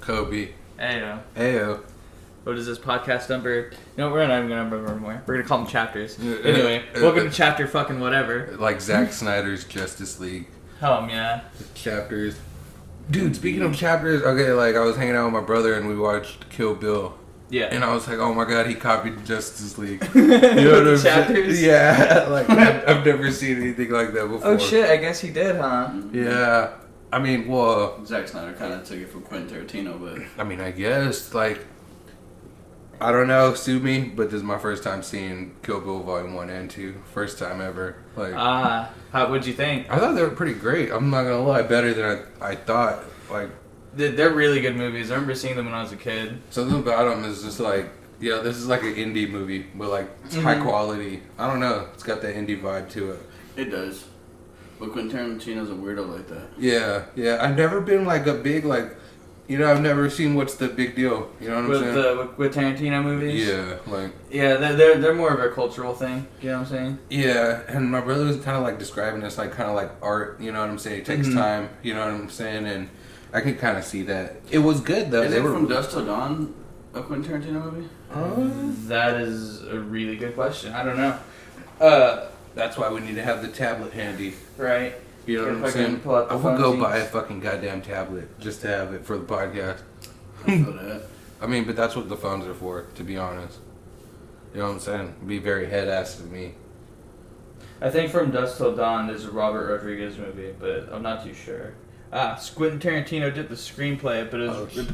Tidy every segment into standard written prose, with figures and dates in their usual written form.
Kobe. Ayo. Ayo. What is this podcast number? No, we're not even going to number more. We're going to call them chapters. Anyway, welcome to chapter fucking whatever. Like Zack Snyder's Justice League. Yeah. Chapters. Dude, speaking of chapters, okay, like I was hanging out with my brother and we watched Kill Bill. Yeah. And I was like, oh my god, he copied Justice League. You know what I'm chapters? saying? Yeah. Like, I've never seen anything like that before. Oh shit, I guess he did, huh? Yeah. I mean, well... Zack Snyder kind of took it from Quentin Tarantino, but... I mean, I guess, like... I don't know, sue me, but this is my first time seeing Kill Bill Volume 1 and 2. First time ever. Like, what'd you think? I thought they were pretty great. I'm not gonna lie, better than I thought. Like, they're really good movies. I remember seeing them when I was a kid. something about them is just like, yeah, this is like an indie movie, but like, it's high quality. I don't know, it's got that indie vibe to it. It does. But Quentin Tarantino's a weirdo like that. Yeah. I've never been like a big, like, you know, I've never seen What's the Big Deal. You know what I'm saying? With Tarantino movies? Yeah, like... Yeah, they're more of a cultural thing. You know what I'm saying? Yeah, and my brother was kind of like describing this like kind of like art. You know what I'm saying? It takes time. You know what I'm saying? And I can kind of see that. It was good though. Is it From Dusk Till Dawn a Quentin Tarantino movie? That is a really good question. I don't know. That's why we need to have the tablet handy. Right. You know what I'm saying? I would go buy a fucking goddamn tablet just to have it for the podcast. I feel that. I mean, but that's what the phones are for, to be honest. You know what I'm saying? It'd be very head ass to me. I think From Dusk Till Dawn is a Robert Rodriguez movie, but I'm not too sure. Quentin Tarantino did the screenplay, but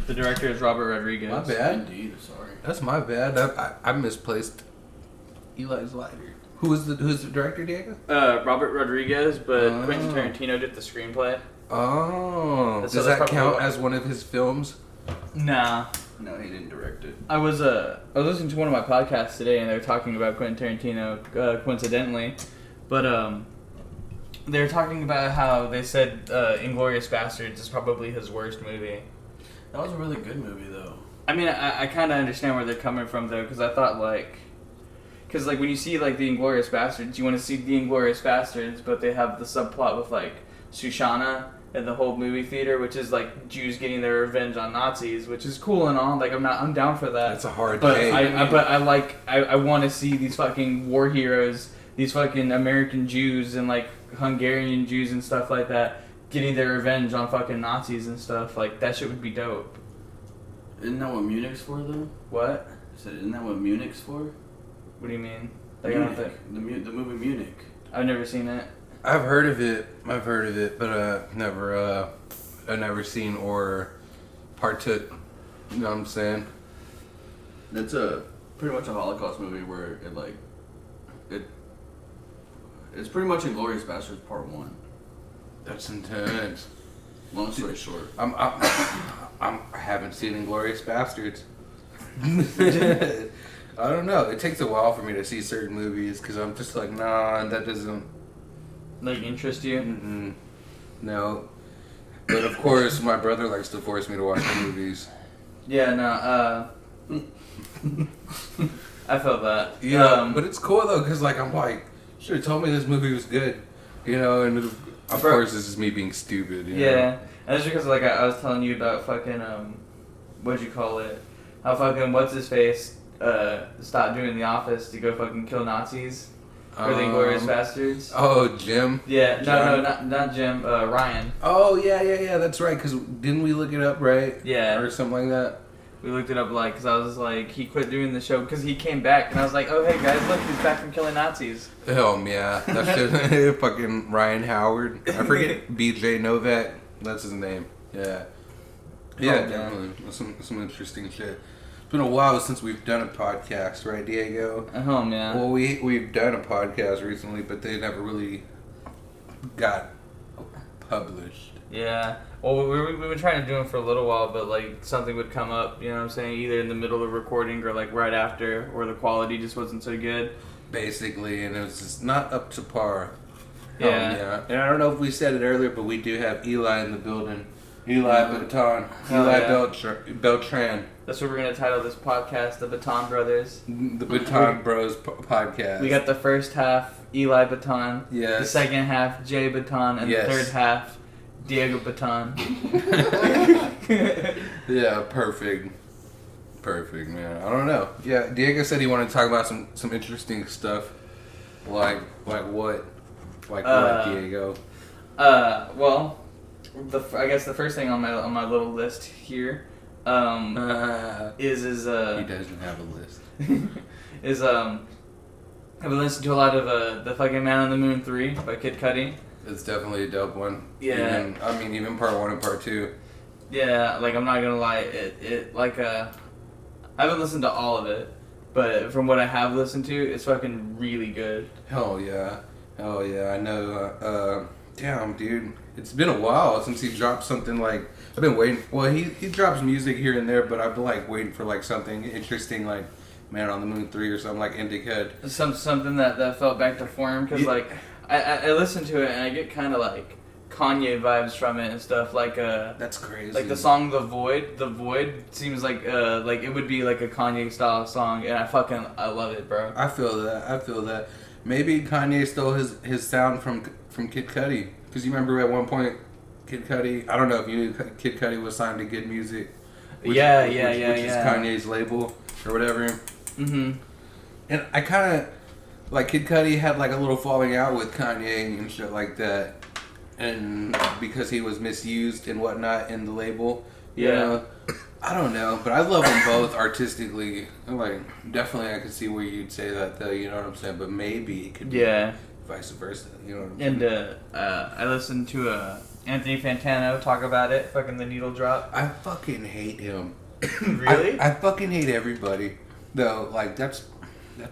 the director is Robert Rodriguez. My bad. Indeed, sorry. That's my bad. I misplaced Eli's lighter. Who's the director, Diego? Robert Rodriguez, but Quentin Tarantino did the screenplay. Oh, Does that count as one of his films? Nah. No, he didn't direct it. I was listening to one of my podcasts today, and they were talking about Quentin Tarantino, coincidentally, but they were talking about how they said Inglourious Basterds is probably his worst movie. That was a really good movie, though. I mean, I kind of understand where they're coming from, though, because I thought, because, when you see, the Inglourious Basterds, you want to see the Inglourious Basterds, but they have the subplot with, Shoshana and the whole movie theater, which is, Jews getting their revenge on Nazis, which is cool and all. I'm down for that. That's a hard but take. I want to see these fucking war heroes, these fucking American Jews and, Hungarian Jews and stuff like that, getting their revenge on fucking Nazis and stuff. That shit would be dope. Isn't that what Munich's for, though? What? I said, isn't that what Munich's for? What do you mean? Munich. I don't think... The movie Munich. I've never seen it. I've heard of it, but I've never seen or partook. You know what I'm saying? It's pretty much a Holocaust movie where it's pretty much Inglourious Basterds Part 1. That's intense. Long story short. I haven't seen Inglourious Basterds. I don't know. It takes a while for me to see certain movies because I'm just like, nah, that doesn't... interest you? Mm-mm. No. But of course, my brother likes to force me to watch the movies. Yeah, no, I felt that. Yeah, but it's cool though, because I'm like, you should have told me this movie was good. You know, and of course this is me being stupid. You know? And that's because I was telling you about fucking, what'd you call it? How fucking, what's his face, stopped doing The Office to go fucking kill Nazis. Or the Inglourious Basterds. Oh, Jim? Yeah, no, not Jim, Ryan. Oh, yeah, that's right, because didn't we look it up, right? Yeah. Or something like that? We looked it up, because I was like, he quit doing the show, because he came back, and I was like, oh, hey, guys, look, he's back from killing Nazis. Oh, yeah. That shit, fucking Ryan Howard. I forget, BJ Novak. That's his name. Yeah. Yeah, definitely. Some interesting shit. It's been a while since we've done a podcast, right, Diego? Yeah. Well, we've done a podcast recently, but they never really got published. Yeah. Well, we've been trying to do them for a little while, but something would come up, you know what I'm saying? Either in the middle of recording or right after, or the quality just wasn't so good. Basically, and it was just not up to par. Yeah. And I don't know if we said it earlier, but we do have Eli in the building. Eli Baton. Beltran. That's what we're going to title this podcast, The Baton Brothers. The Baton Bros podcast. We got the first half, Eli Baton. Yes. The second half, Jay Baton. And yes. the third half, Diego Baton. Yeah, perfect. Perfect, man. I don't know. Yeah, Diego said he wanted to talk about some interesting stuff. Like what? Like what, Diego? Well, I guess the first thing on my little list here, is he doesn't have a list. is I've been listening to a lot of the fucking Man on the Moon 3 by Kid Cudi. It's definitely a dope one. Yeah. Even part 1 and part 2. Yeah, like I'm not gonna lie, I haven't listened to all of it, but from what I have listened to, it's fucking really good. Hell yeah. I know. Damn, dude. It's been a while since he dropped something like. I've been waiting. Well, he drops music here and there, but I've been like waiting for like something interesting like Man on the Moon 3 or something like Indica. Something that felt back to form, because like I listen to it and I get kind of like Kanye vibes from it and stuff, like that's crazy. Like the song The Void seems like it would be like a Kanye style song, and I love it, bro. I feel that. Maybe Kanye stole his sound from Kid Cudi, because you remember at one point Kid Cudi, I don't know if you knew, Kid Cudi was signed to Good Music, which is Kanye's label or whatever. Mhm. And I kind of like Kid Cudi had like a little falling out with Kanye and shit like that. And because he was misused and whatnot in the label, you know? I don't know, but I love them both artistically. Like, definitely, I could see where you'd say that, though. You know what I'm saying? But maybe it could be vice versa. You know what I'm saying? And I listened to Anthony Fantano talk about it. Fucking the needle drop. I fucking hate him. Really? I fucking hate everybody. Though, like that's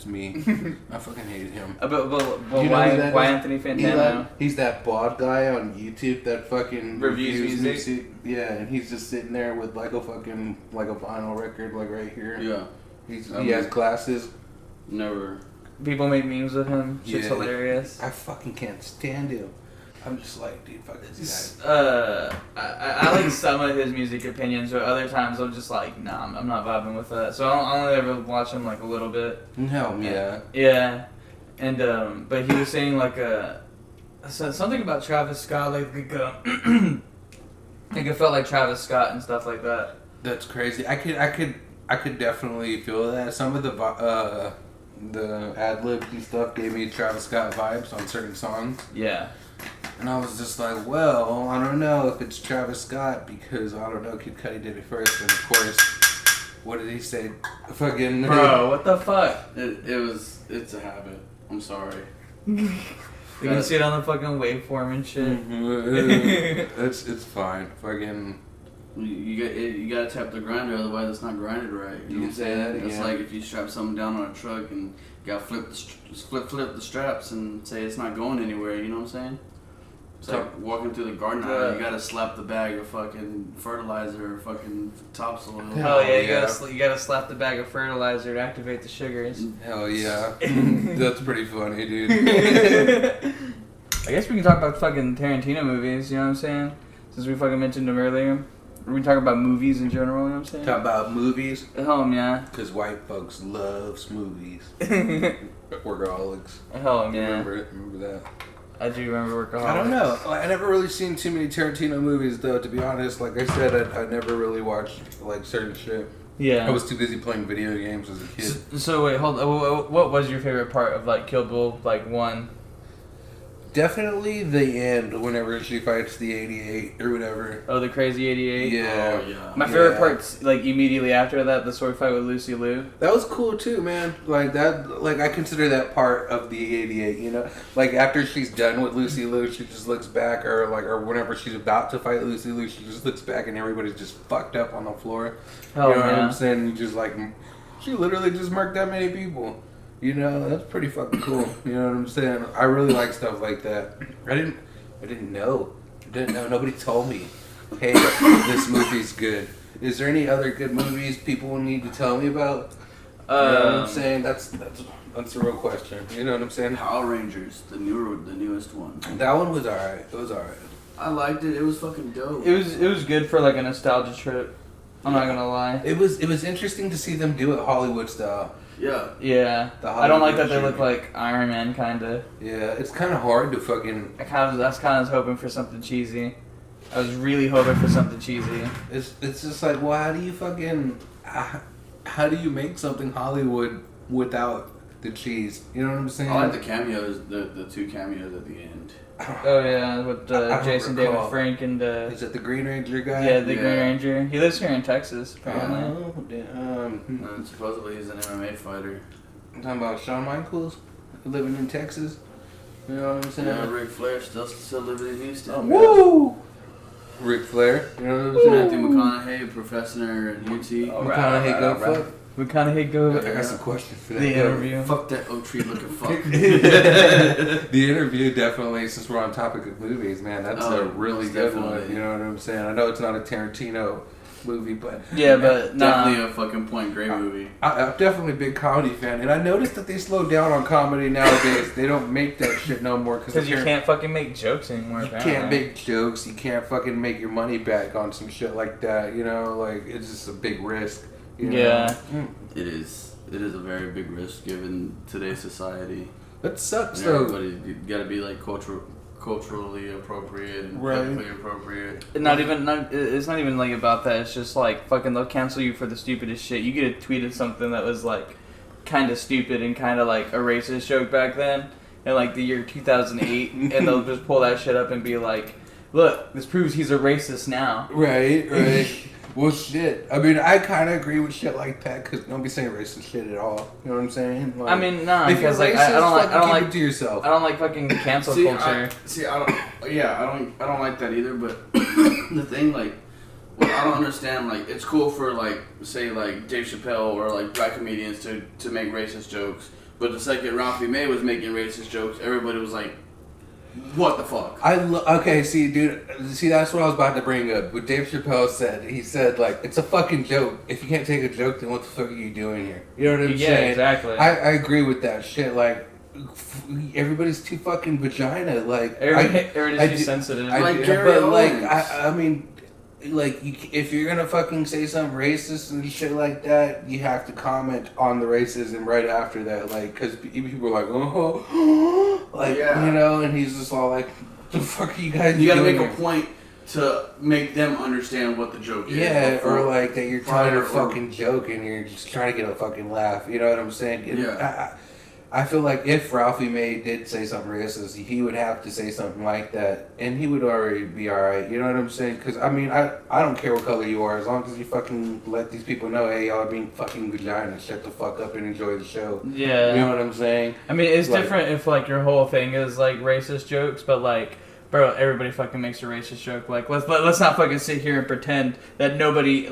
me. I fucking hate him. But why Anthony Fantano? He's that bald guy on YouTube that fucking reviews music. Yeah, and he's just sitting there with like a fucking like a vinyl record like right here. Yeah. He has glasses. Never. People make memes with him. Shit's hilarious. I fucking can't stand him. I'm just like, dude, fuck this guy. I like some of his music opinions, but other times I'm just like, nah, I'm not vibing with that. So I only ever watch him like a little bit. Hell yeah. Yeah, and but he was saying like something about Travis Scott, like like it felt like Travis Scott and stuff like that. That's crazy. I could definitely feel that. Some of the ad libs and stuff gave me Travis Scott vibes on certain songs. Yeah. And I was just like, well, I don't know if it's Travis Scott because, I don't know, Kid Cudi did it first. And, of course, what did he say? Fucking... Bro, what the fuck? It's a habit. I'm sorry. You can see it on the fucking waveform and shit. It's fine. Fucking... You gotta tap the grinder, otherwise it's not grinded right. You can say that again. It's like if you strap something down on a truck and you gotta flip the straps and say it's not going anywhere, you know what I'm saying? It's like walking through the garden aisle, you gotta slap the bag of fucking fertilizer or fucking topsoil. Hell yeah, you gotta slap the bag of fertilizer to activate the sugars. Hell yeah. That's pretty funny, dude. I guess we can talk about fucking Tarantino movies, you know what I'm saying? Since we fucking mentioned them earlier. We can talk about movies in general, you know what I'm saying? Talk about movies? Hell yeah. Because white folks loves movies. Workaholics. Hell yeah. Remember that? I do remember Workaholics. I don't know. I never really seen too many Tarantino movies, though, to be honest. Like I said, I never really watched, like, certain shit. Yeah. I was too busy playing video games as a kid. So wait, hold on. What was your favorite part of, like, Kill Bill, like, 1? Definitely the end, whenever she fights the 88 or whatever. Oh, the Crazy 88? Yeah. Oh, yeah. My favorite part's, like, immediately after that, the sword fight with Lucy Liu. That was cool, too, man. Like, that, like, I consider that part of the 88, you know? Like, after she's done with Lucy Liu, she just looks back, or whenever she's about to fight Lucy Liu, she just looks back and everybody's just fucked up on the floor. Hell you know yeah. what I'm saying? You just, like, she literally just murked that many people. You know, that's pretty fucking cool. You know what I'm saying? I really like stuff like that. I didn't know. Nobody told me, hey, this movie's good. Is there any other good movies people need to tell me about? You know what I'm saying? That's the real question. You know what I'm saying? Power Rangers, the newest one. That one was alright. It was alright. I liked it. It was fucking dope. It was good for, like, a nostalgia trip. I'm not gonna lie. It was interesting to see them do it Hollywood style. Yeah. Yeah. I don't like that they look like Iron Man, kinda. Yeah, it's kind of hard to fucking... I was kind of hoping for something cheesy. I was really hoping for something cheesy. It's just like, well, how do you make something Hollywood without the cheese? You know what I'm saying? I like the cameos, the 2 cameos at the end. Oh yeah, with Jason David Frank and is it the Green Ranger guy? Yeah, the Green Ranger. He lives here in Texas, apparently. Oh, damn. And supposedly he's an MMA fighter. I'm talking about Shawn Michaels living in Texas. You know what I'm saying? Yeah, Ric Flair still living in Houston. Oh, woo! Ric Flair. You know what I'm saying? Matthew McConaughey, professor at UT. Oh, McConaughey go fuck. McConaughey go. I got some questions for that. The interview. Fuck that oak tree looking fuck. The interview definitely, since we're on topic of movies, man, that's a really good one. You know what I'm saying? I know it's not a Tarantino movie, but yeah, but definitely a fucking Point Grey movie. I'm definitely a big comedy fan, and I noticed that they slowed down on comedy nowadays. They don't make that shit no more because you can't fucking make jokes anymore. You can't make jokes. You can't fucking make your money back on some shit like that. You know, like it's just a big risk. You know? Yeah, it is. It is a very big risk given today's society. That sucks though. Everybody got to be like culturally appropriate and politically appropriate. it's not even like about that. It's just like fucking they'll cancel you for the stupidest shit. You get a tweet of something that was like kind of stupid and kind of like a racist joke back then in like the year 2008, and they'll just pull that shit up and be like, "Look, this proves he's a racist now." Right. Well, shit. I mean, I kind of agree with shit like that because don't be saying racist shit at all. You know what I'm saying? Like, I mean, nah, if you're because like racist, I don't like keep it to yourself. I don't like fucking cancel culture. I don't like that either. But the thing, like, what I don't understand, like, it's cool for like, say, like Dave Chappelle or like black comedians to make racist jokes. But the second Ralphie May was making racist jokes, everybody was like, what the fuck? Okay, see, dude, that's what I was about to bring up. What Dave Chappelle said, he said, like, it's a fucking joke. If you can't take a joke, then what the fuck are you doing here? You know what I'm saying? Yeah, exactly. I agree with that shit. Like, everybody's too fucking vagina. Like, everybody's too sensitive. I mean, like, if you're gonna fucking say something racist and shit like that, you have to comment on the racism right after that, like, because people are like, oh, like, you know, and he's just all like, the fuck are you guys doing? You gotta make a point to make them understand what the joke is. Yeah, or like that you're trying to fucking joke and you're just trying to get a fucking laugh, you know what I'm saying? Yeah. I feel like if Ralphie May did say something racist, he would have to say something like that, and he would already be alright, you know what I'm saying? Because, I mean, I don't care what color you are, as long as you fucking let these people know, hey, y'all are being fucking vagina, shut the fuck up and enjoy the show. Yeah. You know what I'm saying? I mean, it's different if, like, your whole thing is, like, racist jokes, but, like, bro, everybody fucking makes a racist joke. Like, let's not fucking sit here and pretend that nobody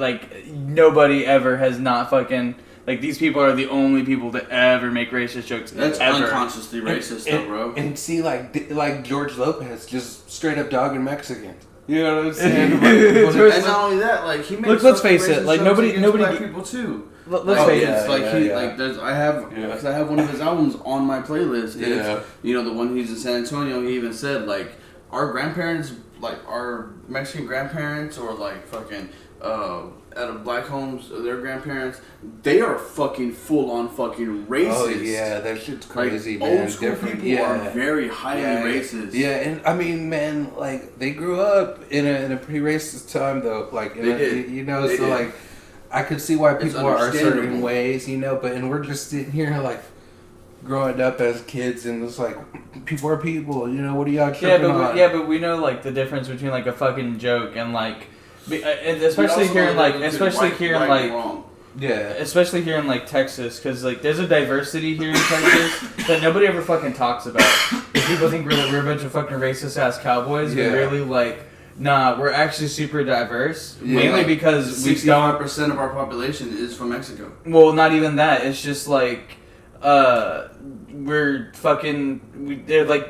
ever has not fucking... Like, these people are the only people to ever make racist jokes. That's ever. unconsciously racist, though, bro. And see, like George Lopez, just straight up dogging Mexicans. You know what I'm saying? And not only that, like, he makes let's face it, like, nobody black people too. Let's face it. I have one of his albums on my playlist. And you know, the one he's in San Antonio. He even said, like, our grandparents, like our Mexican grandparents, or like fucking out of black homes, their grandparents, they are fucking full on fucking racist. Oh yeah, that shit's crazy, like, man. Old school people are very highly racist. Yeah, and I mean, man, like they grew up in a pretty racist time, though. Like, you know, so like I could see why people are certain ways, you know. And we're just sitting here like growing up as kids, and it's like people are people, you know. What are y'all tripping on? But we know like the difference between like a fucking joke and like. Especially here in like Texas, because like there's a diversity here in Texas that nobody ever fucking talks about. If people think we're a bunch of fucking racist ass cowboys, we really like. Nah, we're actually super diverse. Mainly because 65% of our population is from Mexico. Well, not even that. It's just like they're like.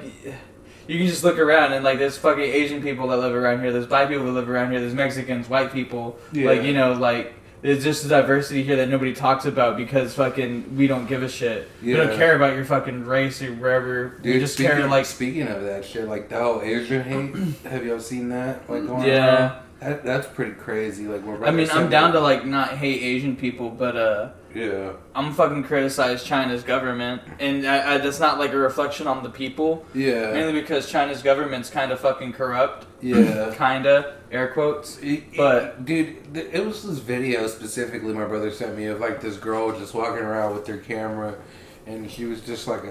You can just look around and like there's fucking Asian people that live around here, there's black people that live around here, there's Mexicans, white people, like, you know, like there's just a diversity here that nobody talks about because fucking we don't give a shit. We don't care about your fucking race or wherever. Dude, we just care like. Speaking of that shit, like the whole Asian hate, have y'all seen that? Like going around? That's pretty crazy. Like, I mean, I'm down to like not hate Asian people, but yeah, I'm fucking criticize China's government, and that's not like a reflection on the people. Yeah. Mainly because China's government's kind of fucking corrupt. Yeah. Kinda, air quotes. But dude, it was this video specifically my brother sent me of like this girl just walking around with her camera, and she was just like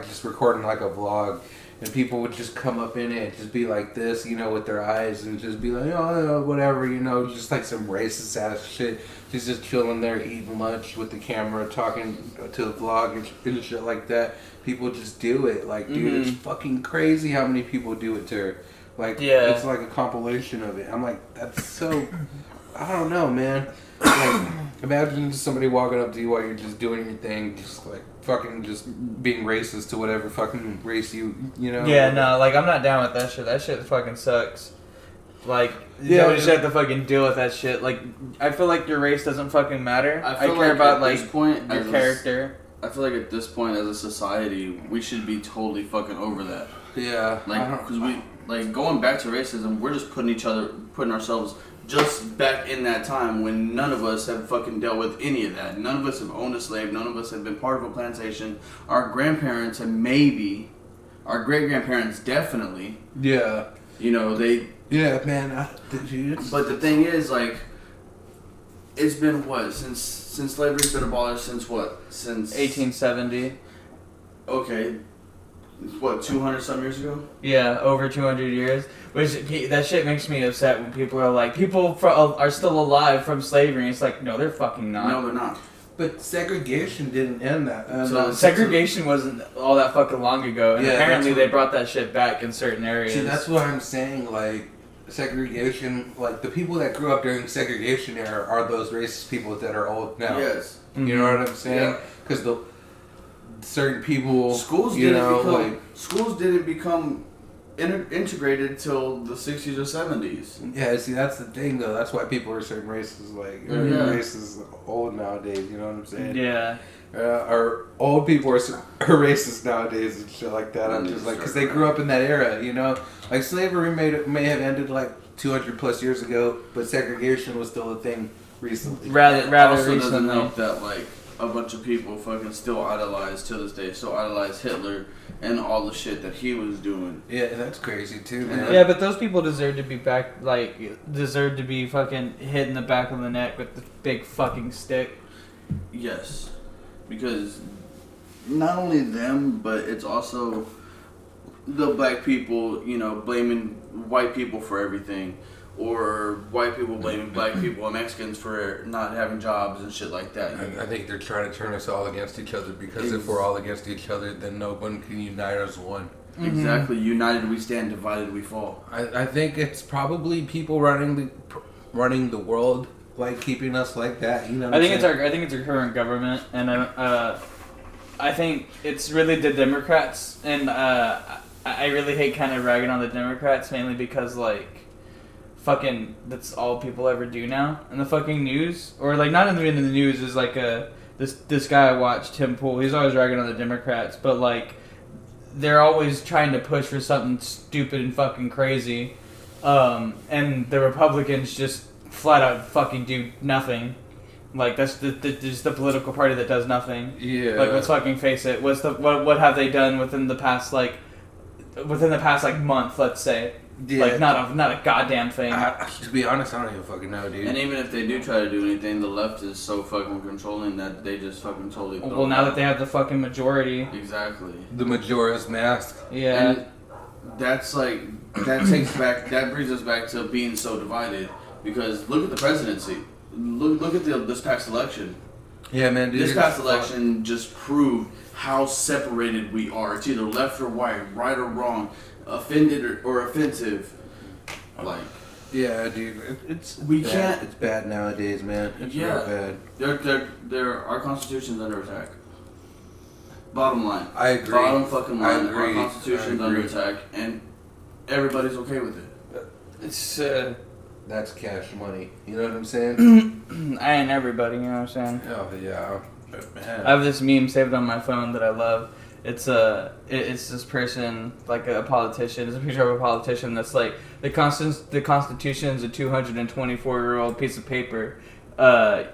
just recording like a vlog. And people would just come up in it and just be like this, you know, with their eyes and just be like, oh, whatever, you know, just like some racist ass shit. She's just chilling there eating lunch with the camera, talking to the vlog and shit like that. People just do it. Like, dude, it's fucking crazy how many people do it to her. Like, it's like a compilation of it. I'm like, that's so, I don't know, man. Like, imagine just somebody walking up to you while you're just doing your thing, just like fucking just being racist to whatever fucking race you know. Yeah, no, like I'm not down with that shit. That shit fucking sucks. Like, you don't just have to fucking deal with that shit. Like, I feel like your race doesn't fucking matter. I care about like your character. I feel like at this point as a society, we should be totally fucking over that. Yeah, like because we like going back to racism, we're just putting ourselves just back in that time when none of us have fucking dealt with any of that. None of us have owned a slave. None of us have been part of a plantation. Our grandparents and maybe our great-grandparents definitely. Yeah. You know, they... Yeah, man. But the thing is, like, it's been what? Since slavery's been abolished, since what? Since... 1870. Okay. What, 200-some years ago? Yeah, over 200 years. Which, that shit makes me upset when people are like, people are still alive from slavery. It's like, no, they're fucking not. No, they're not. But segregation didn't end that. So segregation wasn't all that fucking long ago. And apparently they brought that shit back in certain areas. See, that's what I'm saying, like, segregation, like, the people that grew up during the segregation era are those racist people that are old now. Yes. You know what I'm saying? Because certain people, schools didn't become integrated till the 60s or 70s. Yeah, see, that's the thing though. That's why people are certain races races old nowadays. You know what I'm saying? Yeah. Or old people are racist nowadays and shit like that. I'm just like, because they grew up in that era. You know, like slavery may have ended like 200 plus years ago, but segregation was still a thing recently. Rather also recently. Doesn't help that like a bunch of people fucking still idolize to this day, still idolize Hitler and all the shit that he was doing. Yeah, that's crazy too, man. Yeah, but those people deserve to be deserve to be fucking hit in the back of the neck with the big fucking stick. Yes, because not only them, but it's also the black people, you know, blaming white people for everything. Or white people blaming black people and Mexicans for not having jobs and shit like that. I think they're trying to turn us all against each other because if we're all against each other, then no one can unite as one. Exactly. United we stand, divided we fall. I think it's probably people running the world, like keeping us like that. You know. I think it's our current government, and I think it's really the Democrats, and I really hate kind of ragging on the Democrats mainly because like. Fucking, that's all people ever do now in the fucking news, or like not even in the news. Is like this guy I watched, Tim Pool. He's always ragging on the Democrats, but like they're always trying to push for something stupid and fucking crazy, and the Republicans just flat out fucking do nothing. Like that's just the political party that does nothing. Yeah. Like let's fucking face it. What have they done within the past month? Let's say. Yeah. Like not a goddamn thing. To be honest, I don't even fucking know, dude. And even if they do try to do anything, the left is so fucking controlling that they just fucking totally. Well, now that they have the fucking majority. Exactly. The Majora's Mask. Yeah. And that's like that brings us back to being so divided because look at the presidency. Look at this past election. Yeah, man. Dude, this past election just proved how separated we are. It's either left or right or wrong. Offended or offensive, like yeah, dude, it's bad nowadays, man. It's real bad. Our Constitution's under attack. Bottom line, I agree. Bottom fucking line, I agree. Our Constitution's under attack, and everybody's okay with it. It's that's cash money. You know what I'm saying? I ain't everybody. You know what I'm saying? Oh yeah, man. I have this meme saved on my phone that I love. It's this person, like a politician. It's a picture of a politician that's like the Constitution is a 224-year-old piece of paper. Are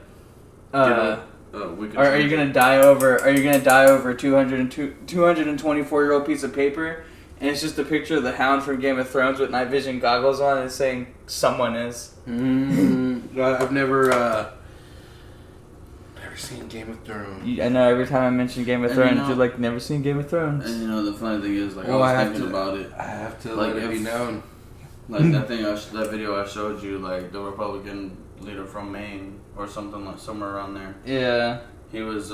you gonna die over? Are you gonna die over a 224-year-old piece of paper? And it's just a picture of the Hound from Game of Thrones with night vision goggles on, and it's saying someone is. I've never seen Game of Thrones. I know every time I mention Game of Thrones, you're like, never seen Game of Thrones. And the funny thing is, like, I was thinking about it. I have to let it be known. Like that video I showed you, like the Republican leader from Maine or something, like somewhere around there. Yeah. He was,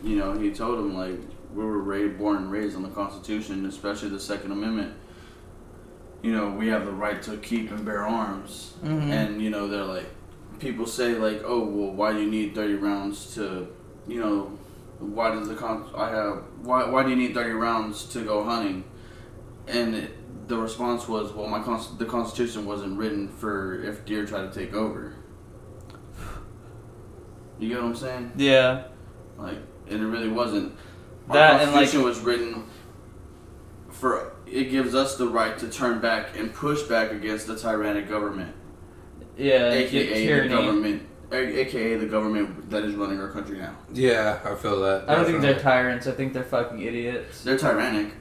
he told him, like, we were born and raised on the Constitution, especially the Second Amendment. We have the right to keep and bear arms. Mm-hmm. And, they're like, people say, like, oh, well, why do you need 30 rounds to, why do you need 30 rounds to go hunting? And the response was, well, the Constitution wasn't written for if deer try to take over. You get what I'm saying? Yeah. Like, and it really wasn't. Our That Constitution was written for, it gives us the right to turn back and push back against the tyrannic government. Yeah, AKA the government. AKA the government that is running our country now. Yeah, I feel that. I don't think they're tyrants. I think they're fucking idiots. They're tyrannic.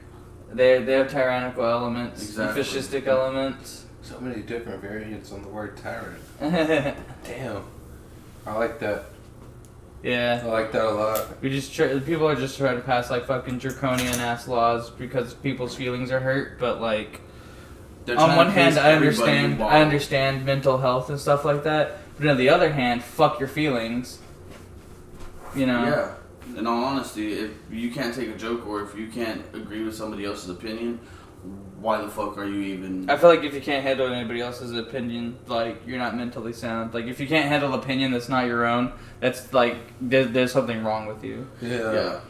They have tyrannical elements, Exactly. fascistic elements. So many different variants on the word tyrant. Yeah. Damn. I like that. I like that a lot. People are just trying to pass like fucking draconian ass laws because people's feelings are hurt, but like on one hand I understand mental health and stuff like that, but on the other hand, fuck your feelings. Yeah. In all honesty, if you can't take a joke or if you can't agree with somebody else's opinion, why the fuck are you even... I feel like if you can't handle anybody else's opinion, like, you're not mentally sound. Like, if you can't handle an opinion that's not your own, that's like, there's something wrong with you. Yeah.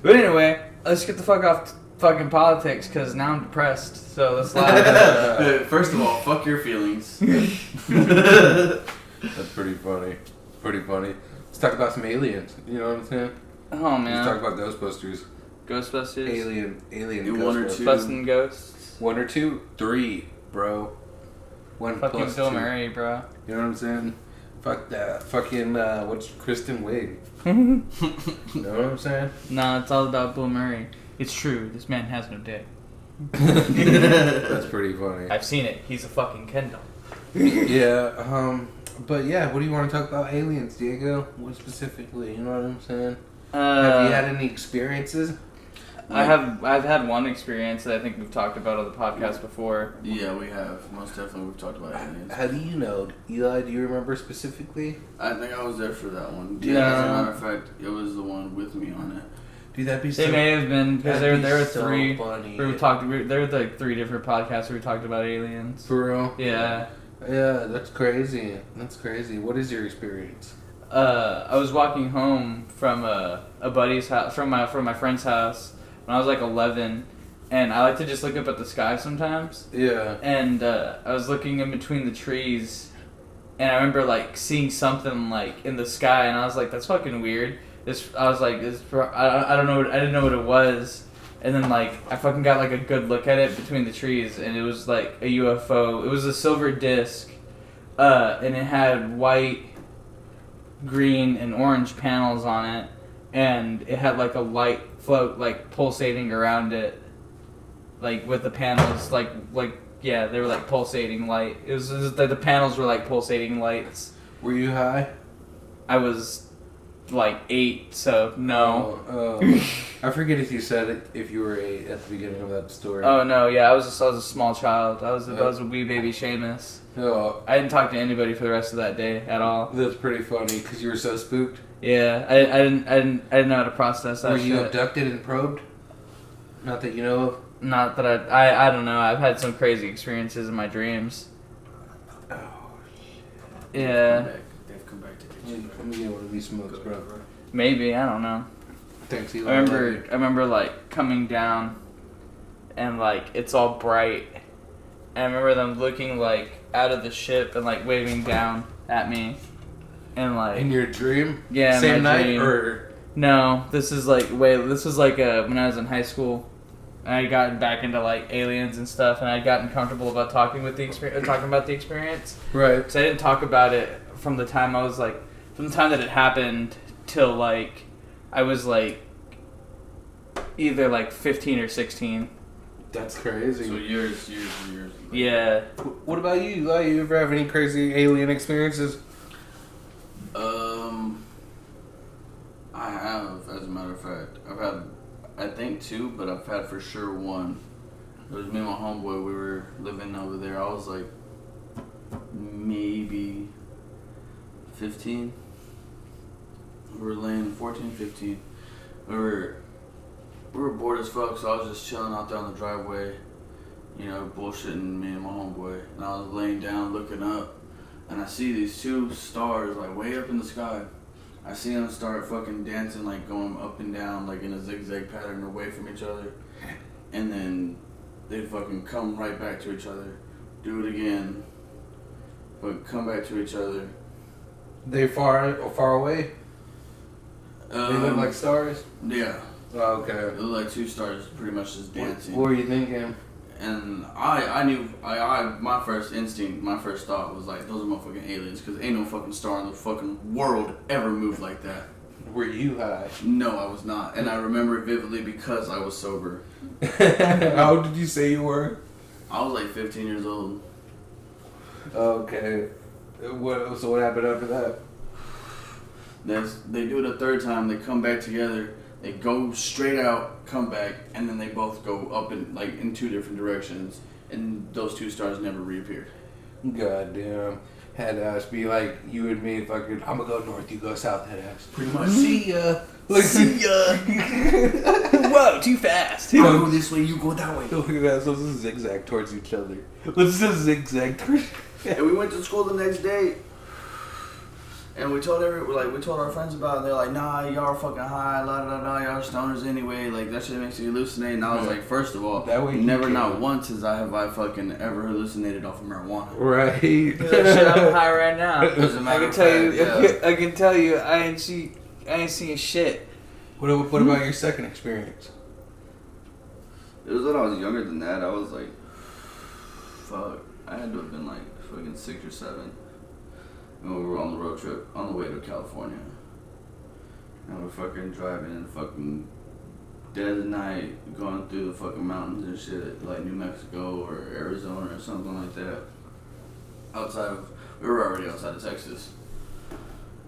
But anyway, let's get the fuck off fucking politics, because now I'm depressed. So let's laugh. First of all, fuck your feelings. That's pretty funny. Let's talk about some aliens. You know what I'm saying? Oh, man. Let's talk about Ghostbusters. Ghostbusters? Alien One or Ghostbusters. two. Busting ghosts? 1 or 2? 3, bro. 1 fucking plus Bill 2. Murray, bro. You know what I'm saying? Fuck that. Fucking, what's Kristen Wiig? You know what I'm saying? Nah, it's all about Bill Murray. It's true, this man has no dick. That's pretty funny. I've seen it. He's a fucking Ken doll. Yeah, but yeah, what do you want to talk about aliens, Diego? What specifically? You know what I'm saying? Have you had any experiences? I've had one experience that I think we've talked about on the podcast before. Yeah, we have. Most definitely we've talked about aliens. How do you know? Eli, do you remember specifically? I think I was there for that one. Yeah. As a matter of fact, it was the one with me on it. Dude, that'd be so... They may have been, because there were so three. funny. There were like 3 different podcasts where we talked about aliens. For real? Yeah. Yeah, that's crazy. What is your experience? I was walking home from a buddy's house, from my friend's house when I was like 11, and I like to just look up at the sky sometimes. Yeah. And I was looking in between the trees, and I remember like seeing something like in the sky, and I was like, "That's fucking weird." I don't know. I didn't know what it was, and then like I fucking got like a good look at it between the trees, and it was like a UFO. It was a silver disc, and it had white, green, and orange panels on it, and it had like a light float like pulsating around it, like with the panels like yeah, they were like pulsating light. It was the panels were like pulsating lights. Were you high? I was like 8, so no. I forget if you said it, if you were 8 at the beginning of that story. Oh no, yeah, I was a small child. I was a wee baby Seamus. Oh, I didn't talk to anybody for the rest of that day at all. that's pretty funny because you were so spooked. Yeah, I didn't know how to process that. Were you shit. abducted and probed? Not that you know of. Not that I don't know. I've had some crazy experiences in my dreams. Oh shit. Yeah. They've come back to Let me get one of these smokes, bro. Maybe, I don't know. Thanks, Eli. I remember like coming down, and like it's all bright. And I remember them looking like out of the ship and like waving down at me, and like In your dream? yeah, Same my night dream. or No, this is like this was like when I was in high school. I had gotten back into like aliens and stuff, and I'd gotten comfortable about talking about the experience. Right. So I didn't talk about it from the time from the time that it happened till like I was like either like 15 or 16. That's crazy. So years. Yeah. What about you? Like, you ever have any crazy alien experiences? I have, as a matter of fact. I've had, I think 2, but I've had for sure 1. It was me and my homeboy. We were living over there. I was like maybe 15. We were laying 14, 15. We were bored as fuck, so I was just chilling out there on the driveway, bullshitting me and my homeboy. And I was laying down looking up, and I see these 2 stars like way up in the sky. I see them start fucking dancing, like going up and down, like in a zigzag pattern away from each other. And then they fucking come right back to each other. Do it again. But come back to each other. They far away? They look like stars? Yeah. Oh, okay. It looked like 2 stars pretty much just dancing. What were you thinking? And I knew, my first instinct, my first thought was like, those are motherfucking aliens, because ain't no fucking star in the fucking world ever moved like that. Were you high? No, I was not. And I remember it vividly because I was sober. How old did you say you were? I was like 15 years old. Okay. So what happened after that? They do it a 3rd time, they come back together. They go straight out, come back, and then they both go up in 2 different directions, and those 2 stars never reappeared. Goddamn. Head ass be like you and me fucking, I'm gonna go north, you go south, head ass. Pretty much. See ya. See ya. Whoa, too fast. I'll go this way, you go that way. Look at that, so let's just zigzag towards each other. Let's just zigzag towards. And we went to school the next day. And we told our friends about it, and they're like, nah, y'all are fucking high, la da da da, y'all are stoners anyway, like, that shit makes you hallucinate. And I was like, first of all, that way never, not once have I fucking ever hallucinated off of marijuana. Right. Shit, I'm high right now. I can tell you, I ain't seeing shit. What about your second experience? It was when I was younger than that. I was like, fuck, I had to have been like fucking 6 or 7. And we were on the road trip on the way to California. And we're fucking driving in the fucking dead of the night, going through the fucking mountains and shit, like New Mexico or Arizona or something like that. We were already outside of Texas.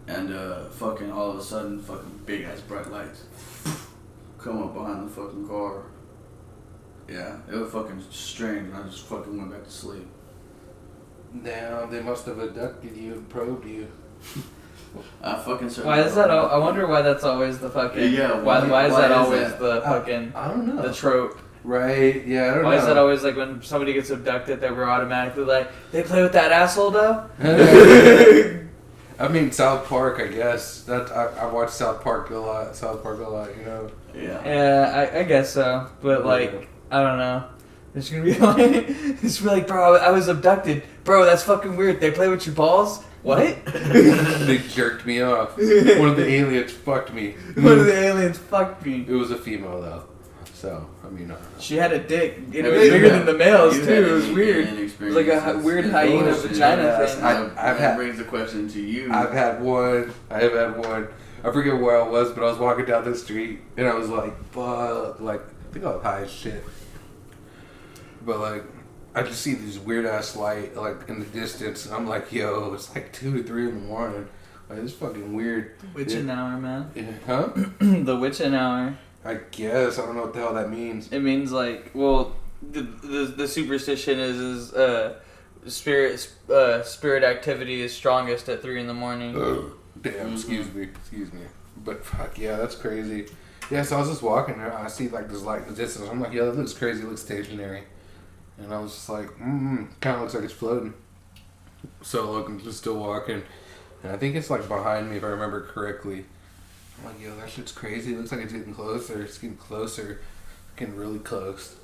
And fucking all of a sudden, fucking big ass bright lights come up behind the fucking car. Yeah, it was fucking strange, and I just fucking went back to sleep. Damn, they must have abducted you and probed you. I fucking Why is that? I wonder why that's always the fucking. Yeah. Why is that always the fucking? I don't know. The trope. Right? Yeah, I don't know. Why is that always like when somebody gets abducted that we're automatically like they play with that asshole though? I mean South Park, I guess. That I watch South Park a lot. You know. Yeah. Yeah, I guess so. But like, I don't know. It's gonna be like, bro, I was abducted. Bro, that's fucking weird. They play with your balls? What? They jerked me off. One of the aliens fucked me. One of the aliens fucked me. It was a female though. So, I mean, she had a dick. And it was bigger than the males too. It was weird. It was like a weird hyena vagina thing. That brings the question to you. I have had one. I forget where I was, but I was walking down the street and I was like, fuck. Like, I think I was high as shit. But like, I just see these weird ass light like in the distance, and I'm like, yo, it's like 2 or 3 in the morning. Like, it's fucking weird. Witching hour, man. Yeah, huh? The witching hour. I guess I don't know what the hell that means. It means like, well, the superstition is spirit activity is strongest at 3 in the morning. Damn, excuse me. But fuck yeah, that's crazy. Yeah, so I was just walking there. I see like this light in the distance. I'm like, yeah, that looks crazy. It looks stationary. And I was just like, kind of looks like it's floating. So look, I'm just still walking. And I think it's like behind me if I remember correctly. I'm like, yo, that shit's crazy. It looks like it's getting closer. It's getting closer. Getting really close.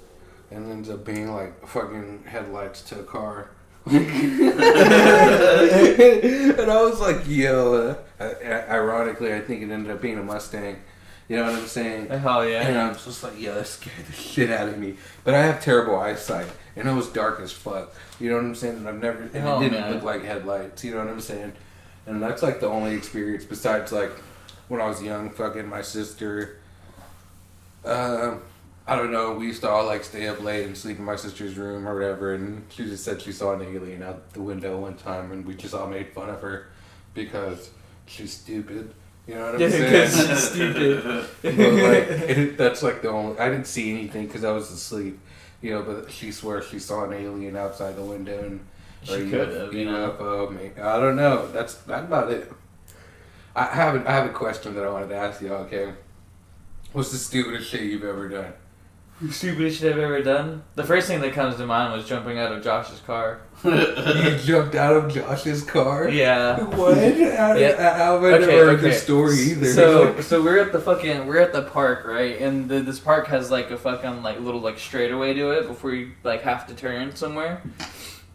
And it ends up being like fucking headlights to a car. And I was like, yo. Ironically, I think it ended up being a Mustang. You know what I'm saying? Hell yeah. And I was just like, yeah, that scared the shit out of me. But I have terrible eyesight, and it was dark as fuck. You know what I'm saying? And it didn't look like headlights. You know what I'm saying? And that's like the only experience besides like when I was young, fucking my sister. I don't know. We used to all like stay up late and sleep in my sister's room or whatever. And she just said she saw an alien out the window one time, and we just all made fun of her because she's stupid. You know what I'm saying? Because she's stupid. But like, that's like the only. I didn't see anything because I was asleep. You know, but she swears she saw an alien outside the window and. She could have, you know. UFO, I don't know. That's about it. I have a question that I wanted to ask y'all. Okay, what's the stupidest shit you've ever done? Stupidest shit I've ever done? The first thing that comes to mind was jumping out of Josh's car. You jumped out of Josh's car? Yeah. What? I've never heard this story either. So we're at the park, right? And this park has like a fucking like little like straightaway to it before you like have to turn somewhere.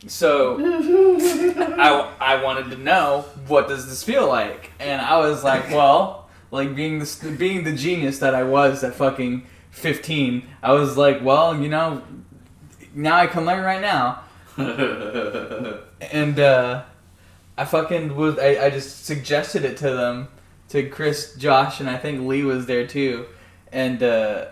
So I wanted to know, what does this feel like? And I was like, well, like being the genius that I was at fucking 15, I was like, well, you know, now I can learn right now. And I just suggested it to them, to Chris, Josh, and I think Lee was there too. And they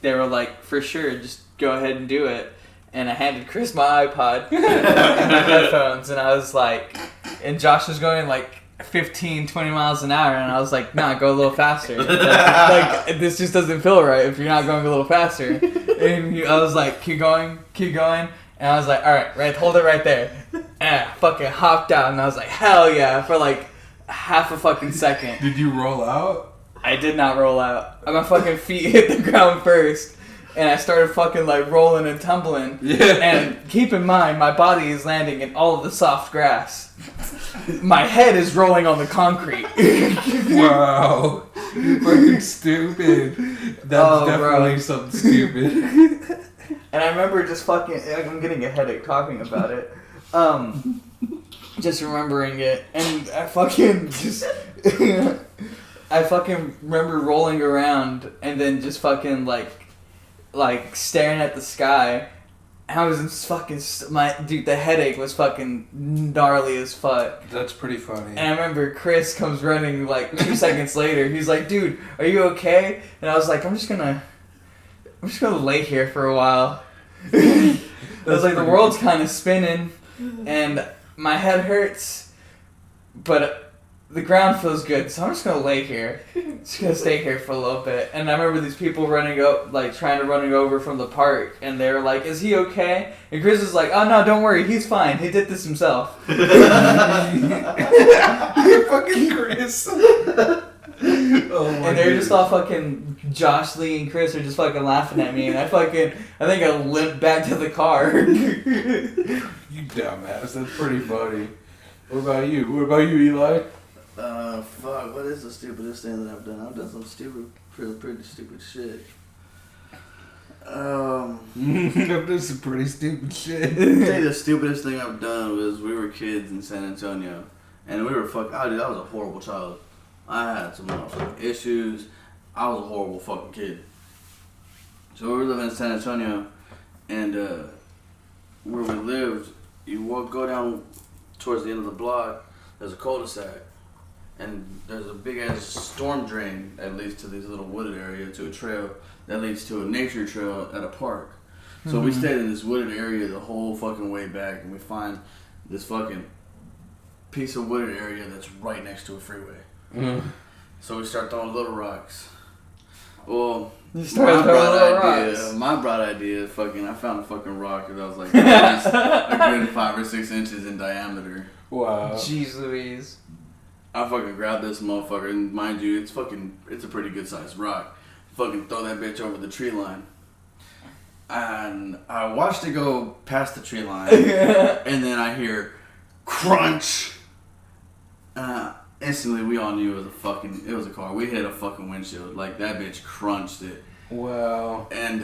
were like, for sure, just go ahead and do it. And I handed Chris my iPod and my headphones, and I was like, and Josh was going like 15, 20 miles an hour, and I was like, nah, go a little faster. Like this just doesn't feel right if you're not going a little faster. And I was like, keep going. And I was like, alright, right, hold it right there. And I fucking hopped out, and I was like, hell yeah, for like half a fucking second. Did you roll out? I did not roll out. My fucking feet hit the ground first. And I started fucking like rolling and tumbling. Yeah. And keep in mind, my body is landing in all of the soft grass. My head is rolling on the concrete. Wow. You're fucking stupid. That's definitely something stupid. And I remember just fucking, I'm getting a headache talking about it. Just remembering it. And I fucking just, I fucking remember rolling around and then just fucking like staring at the sky. I was just fucking the headache was fucking gnarly as fuck. That's pretty funny. And I remember Chris comes running like 2 seconds later. He's like, dude, are you okay? And I was like, I'm just gonna lay here for a while. I was like, the world's kind of spinning and my head hurts, but the ground feels good, so I'm just gonna lay here. Just gonna stay here for a little bit. And I remember these people trying to run over from the park, and they were like, "Is he okay?" And Chris was like, "Oh no, don't worry, he's fine. He did this himself." You're fucking Chris. And they're just all fucking Josh, Lee, and Chris are just fucking laughing at me, and I think I limped back to the car. You dumbass. That's pretty funny. What about you, Eli? Fuck, what is the stupidest thing that I've done? I've done some pretty stupid shit. I've done some pretty stupid shit. I think the stupidest thing I've done was we were kids in San Antonio, and we were dude, I was a horrible child. I had some motherfucking issues. I was a horrible fucking kid. So we were living in San Antonio, and where we lived, you go down towards the end of the block, there's a cul-de-sac. And there's a big ass storm drain that leads to this little wooded area, to a trail that leads to a nature trail at a park. So we stayed in this wooded area the whole fucking way back, and we find this fucking piece of wooded area that's right next to a freeway. So we start throwing little rocks. Well, my bright idea, I found a fucking rock that was like a good 5 or 6 inches in diameter. Wow. Jeez Louise. I fucking grabbed this motherfucker, and mind you, it's a pretty good sized rock. Fucking throw that bitch over the tree line. And I watched it go past the tree line, and then I hear crunch. Instantly, we all knew it was a car. We hit a fucking windshield. Like, that bitch crunched it. Wow. And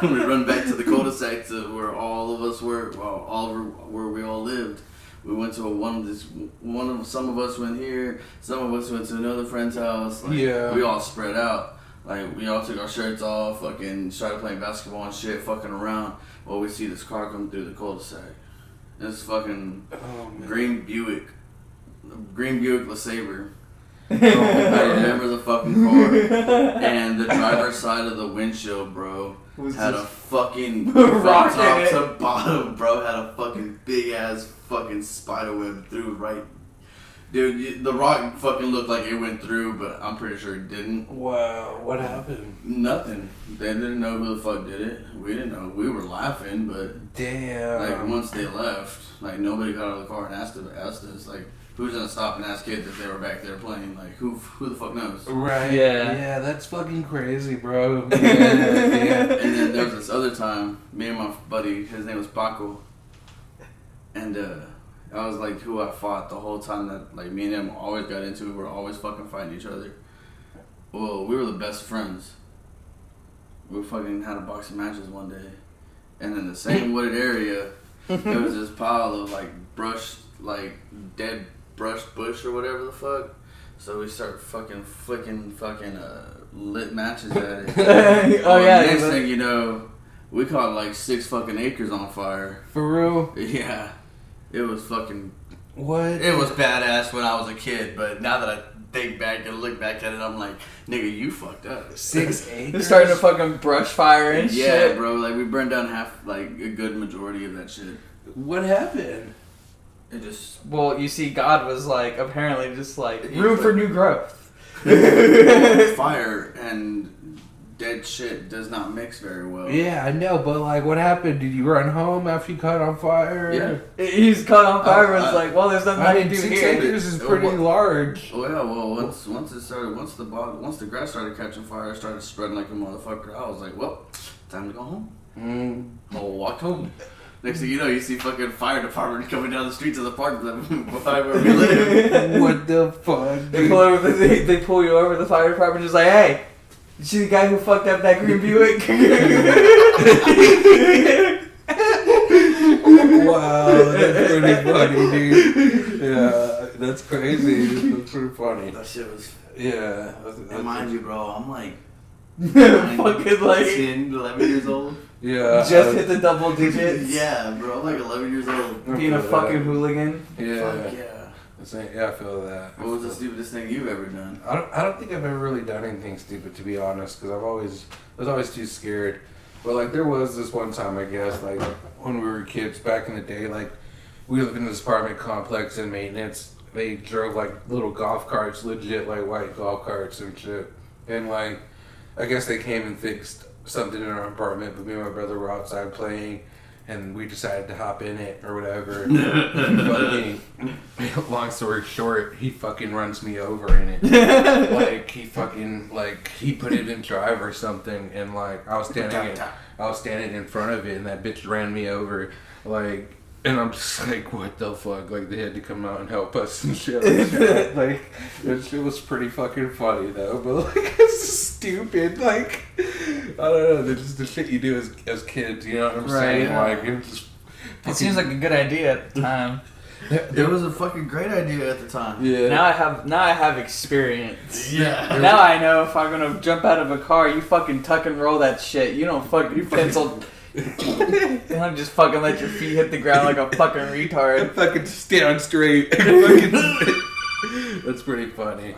we run back to the cul-de-sac to where all of us were, where we all lived. We went to some of us went here, some of us went to another friend's house. Like, we all spread out. Like, we all took our shirts off, fucking started playing basketball and shit, fucking around. Well, we see this car come through the cul-de-sac. This fucking green Buick LeSabre. I remember the fucking car. And the driver's side of the windshield, bro, had a fucking from top to bottom, bro, had a fucking big ass fucking spider web through right. Dude, the rock fucking looked like it went through, but I'm pretty sure it didn't. Wow, what happened? Nothing. They didn't know who the fuck did it. We didn't know. We were laughing, but damn. Like, once they left, like, nobody got out of the car and asked us, like, who's gonna stop and ask kids if they were back there playing? Like, who the fuck knows? Right. Yeah, that's fucking crazy, bro. Yeah. And then there was this other time, me and my buddy, his name was Paco, and I was like who I fought the whole time that, like, me and him always got into it. We were always fucking fighting each other. Well, we were the best friends. We fucking had a box of matches one day. And in the same wooded area, there was this pile of, like, brush, like, dead brush bush or whatever the fuck. So we start fucking flicking fucking lit matches at it. Next thing you know, we caught like 6 fucking acres on fire. For real? Yeah. It was fucking... What? It was badass when I was a kid, but now that I think back and look back at it, I'm like, nigga, you fucked up. 6 acres? They're starting to fucking brush fire and shit. Yeah, bro. Like, we burned down half, like, a good majority of that shit. What happened? It just... Well, you see, God was like, apparently just like, room for new growth. Fire and dead shit does not mix very well. Yeah, I know, but like, what happened? Did you run home after you caught on fire? Yeah. He's caught on fire and it's like, well, there's nothing I can do 6 here. acres is pretty large. Oh yeah, well, once the grass started catching fire, it started spreading like a motherfucker. I was like, well, time to go home. I'll walk home. Next thing you know, you see fucking fire department coming down the streets of the park where we live. What the fuck? They pull you over, the fire department is like, hey, you see the guy who fucked up that green Buick? Wow, that's pretty funny, dude. Yeah, that's crazy. That's pretty funny. That shit was... Yeah. And mind you, bro, I'm like... fucking like... 10, 11 years old. Yeah. Just hit the double digits. Yeah, bro, I'm like 11 years old. Being a fucking hooligan. Yeah. Fuck yeah. Yeah, I feel that. What was the stupidest thing you've ever done? I don't think I've ever really done anything stupid, to be honest, because I was always too scared. But like, there was this one time, I guess, like when we were kids back in the day, like we lived in this apartment complex in maintenance. They drove like little golf carts, legit like white golf carts and shit. And like, I guess they came and fixed something in our apartment, but me and my brother were outside playing. And we decided to hop in it or whatever. Long story short, he fucking runs me over in it. Like he put it in drive or something, and like I was standing in front of it, and that bitch ran me over. Like, and I'm just like, what the fuck? Like, they had to come out and help us and shit. Like, that shit was pretty fucking funny though. But like, it's stupid. Like, I don't know. That's just the shit you do as kids. You know what I'm saying? Yeah. Like, it just. It seems like a good idea at the time. It was a fucking great idea at the time. Yeah. Now I have experience. Yeah. Now I know if I'm gonna jump out of a car, you fucking tuck and roll that shit. You don't fucking pencil. You don't just fucking let your feet hit the ground like a fucking retard. Fucking stand straight. That's pretty funny.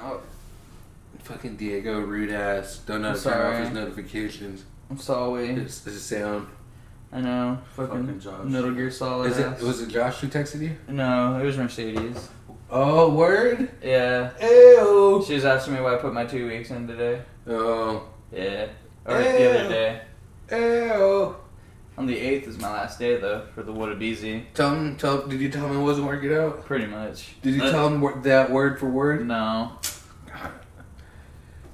Fucking Diego, rude ass. Don't know how to turn off his notifications. I'm sorry. It's a sound. I know. Fucking Josh. Metal Gear Solid. Was it Josh who texted you? No, it was Mercedes. Oh, word? Yeah. Ew. She was asking me why I put my 2 weeks in today. Oh. Yeah. Or the other day. Ew. On the 8th is my last day though for the Whatabeezy. Did you tell him it wasn't working out? Pretty much. Did you tell him that word for word? No.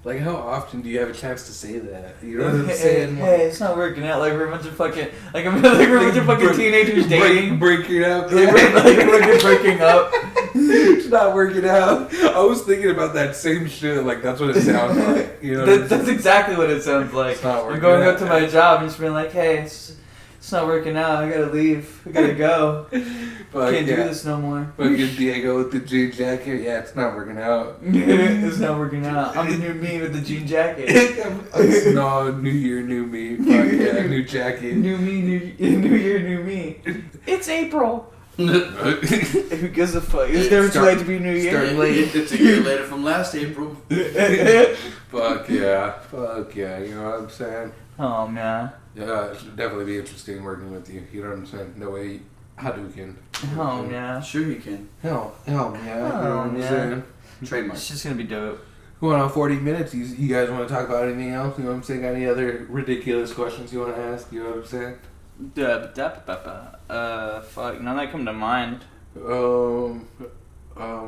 Like, how often do you have a chance to say that? You know what I'm saying? Hey, it's not working out. Like we're a bunch of fucking fucking teenagers dating. Breaking up. Like we're breaking up. It's not working out. I was thinking about that same shit. Like, that's what it sounds like. You know, That's exactly what it sounds like. It's not I'm working going out. up to my job and just being like, hey, it's It's not working out. I gotta leave. I gotta go. Can't do this no more. Fucking Diego with the jean jacket. Yeah, it's not working out. It's not working out. I'm the new me with the jean jacket. No, new year, new me. Fuck yeah, new jacket. New me, new year, new me. It's April. Who gives a fuck? It's never too late to be New Year. Starting late. It's a year later from last April. Fuck yeah. Fuck yeah. You know what I'm saying? Oh man. Yeah, it should definitely be interesting working with you. You know what I'm saying? No way. Hadouken. Oh yeah. Sure you can. Hell yeah. You know what I'm saying? Trademark. It's just gonna be dope. Going on 40 minutes. You guys want to talk about anything else? You know what I'm saying? Got any other ridiculous questions you want to ask? You know what I'm saying? Fuck, none that come to mind. Let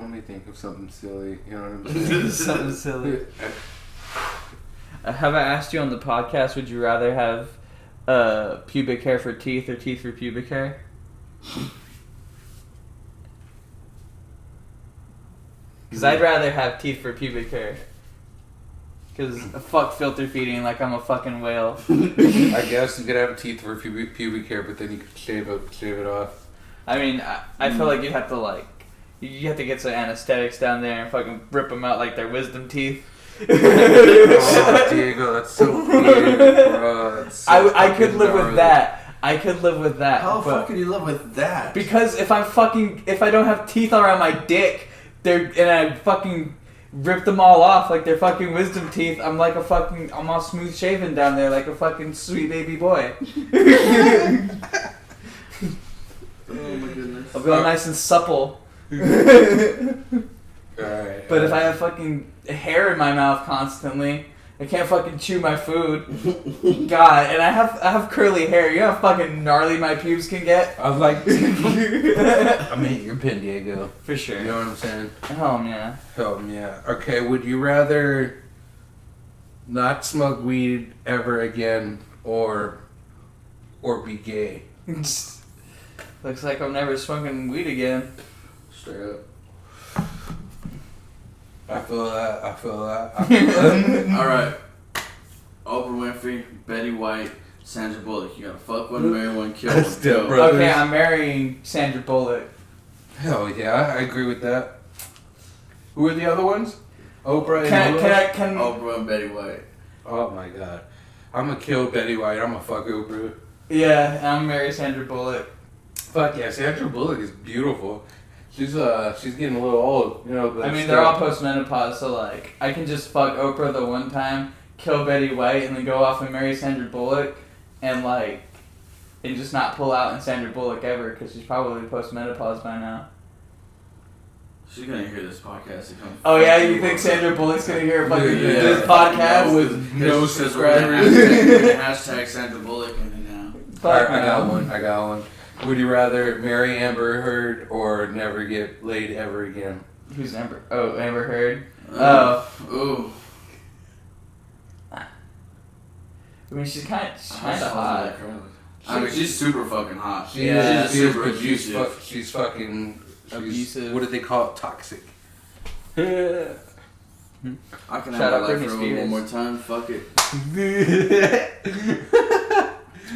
me think of something silly. You know what I'm saying? Something silly. Have I asked you on the podcast, would you rather have pubic hair for teeth or teeth for pubic hair? Because I'd rather have teeth for pubic hair. Because fuck filter feeding like I'm a fucking whale. I guess you could have teeth for pubic hair, but then you could shave it off. I mean, I feel like you'd have to get some anesthetics down there and fucking rip them out like they're wisdom teeth. Oh, Diego, that's so weird, bro. That's so I could live with that. I could live with that. How the fuck could you live with that? Because if I don't have teeth around my dick, and I fucking rip them all off like they're fucking wisdom teeth, I'm all smooth shaven down there like a fucking sweet baby boy. Oh my goodness. I'll be all nice and supple. Alright. But if I have fucking hair in my mouth constantly, I can't fucking chew my food. God, and I have curly hair. You know how fucking gnarly my pubes can get? I was like, I'm hitting your pin, Diego. For sure. You know what I'm saying? Oh yeah. Oh yeah. Okay, would you rather not smoke weed ever again or be gay? Looks like I'm never smoking weed again. Straight up. I feel that. Alright. Oprah Winfrey, Betty White, Sandra Bullock. You gotta fuck one, marry one, kill one. Still, Go. bro. Okay, I'm marrying Sandra Bullock. Hell yeah, I agree with that. Who are the other ones? Oprah and Can Oprah and Betty White. Oh my god. I'm gonna kill Betty White. I'm gonna fuck Oprah. Yeah, I'm gonna marry Sandra Bullock. Fuck yeah, Sandra Bullock is beautiful. She's getting a little old, you know. I mean, they're all post-menopause, so like, I can just fuck Oprah the one time, kill Betty White, and then go off and marry Sandra Bullock, and just not pull out in Sandra Bullock ever, because she's probably post-menopause by now. She's gonna hear this podcast. Oh yeah, you think Sandra Bullock's gonna hear fucking Yeah. this podcast? With no subscribers. Hashtag Sandra Bullock and now. Fuck I got no. one. Would you rather marry Amber Heard or never get laid ever again? Who's Amber? Oh, Amber Heard. Ooh. I mean, she's kind of hot. I mean, she's super fucking hot. She's super but abusive. she's fucking Abusive. What do they call it? Toxic. I can Shout have out my life Britney for Spears. one more time. Fuck it.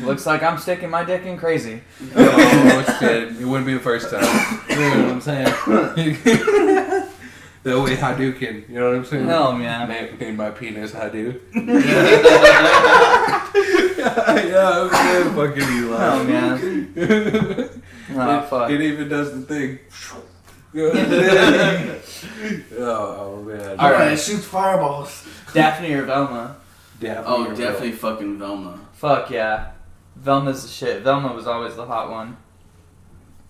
Looks like I'm sticking my dick in crazy. Oh shit! It wouldn't be the first time. You know what I'm saying? The way Hadouken. You know what I'm saying? Hell yeah. Name my penis Hadou. Yeah, I'm saying fucking you. Hell man. Oh fuck. It even does the thing. Oh man. Alright. It shoots fireballs. Daphne or Velma? Oh, definitely fucking Velma. Fuck yeah. Velma's the shit. Velma was always the hot one.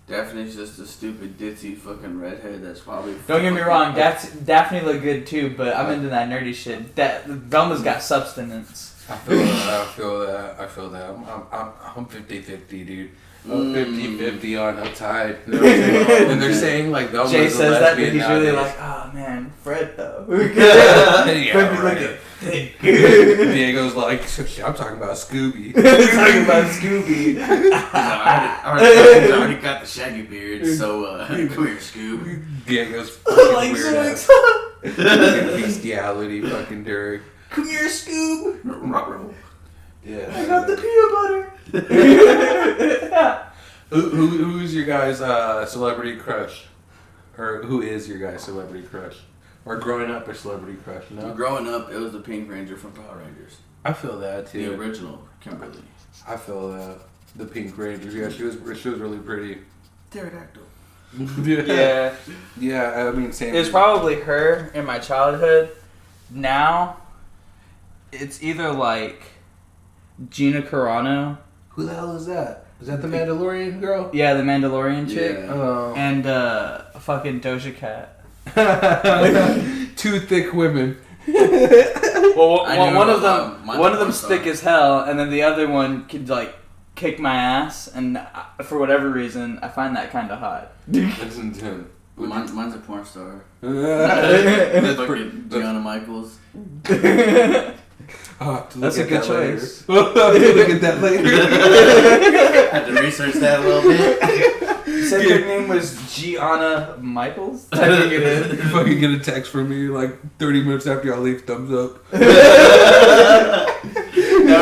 Daphne's just a stupid, ditzy fucking redhead that's probably... Don't get me wrong, Daphne looked good too, but I'm into that nerdy shit. Velma's got substance. I feel that. I'm 50-50, dude. I'm 50-50 on a tide. You know what I'm saying? And they're saying like Velma's Jay a says that, but lesbian he's really nowadays. like, oh man, Fred though. Yeah, right. Diego's like, I'm talking about Scooby. Talking about Scooby. I already got the shaggy beard, so come here, Scoob. Diego's fucking Like weird so ass. excited. Fucking bestiality, fucking Derek. Come here, Scoob. Yeah. I got the peanut butter. Who's your guys' celebrity crush? Or who is your guys' celebrity crush? Or growing up a celebrity crush, no? Growing up, it was the Pink Ranger from Power Rangers. I feel that too. The original Kimberly. I feel that. The Pink Ranger. Yeah, she was really pretty. Pterodactyl. Yeah. Yeah, I mean, same. It was probably her in my childhood. Now, it's either like Gina Carano. Who the hell is that? Is that the Mandalorian girl? Yeah, the Mandalorian chick. Yeah. Oh. And fucking Doja Cat. Two thick women. Well, one of them, mine's one of them's porn thick as hell, and then the other one could like kick my ass. And for whatever reason, I find that kind of hot. That's intense. Mine's a porn star. That's Fucking Gianna Michaels. That's a good choice. I'll have to look at that later. Had to research that a little bit. You said her name was Gianna Michaels? Typing it in. You fucking get a text from me like 30 minutes after y'all leave, thumbs up. I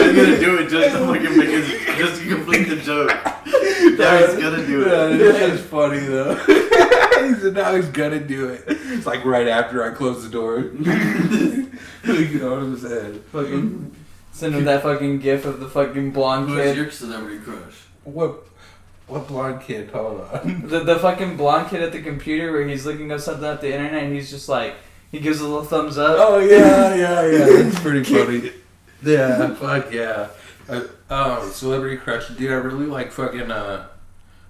was gonna do it just to fucking make it, just to complete the joke. Now he's gonna do it. That's funny though. He said now he's gonna do it. It's like right after I close the door. You know what I'm saying? Fucking send him that fucking gif of the fucking blonde Who's kid. your celebrity crush? What blonde kid? Hold on. The fucking blonde kid at the computer where he's looking up something at the internet and he's just like, he gives a little thumbs up. Oh yeah. That's pretty funny. Yeah, fuck yeah. Celebrity crush. Dude, I really like fucking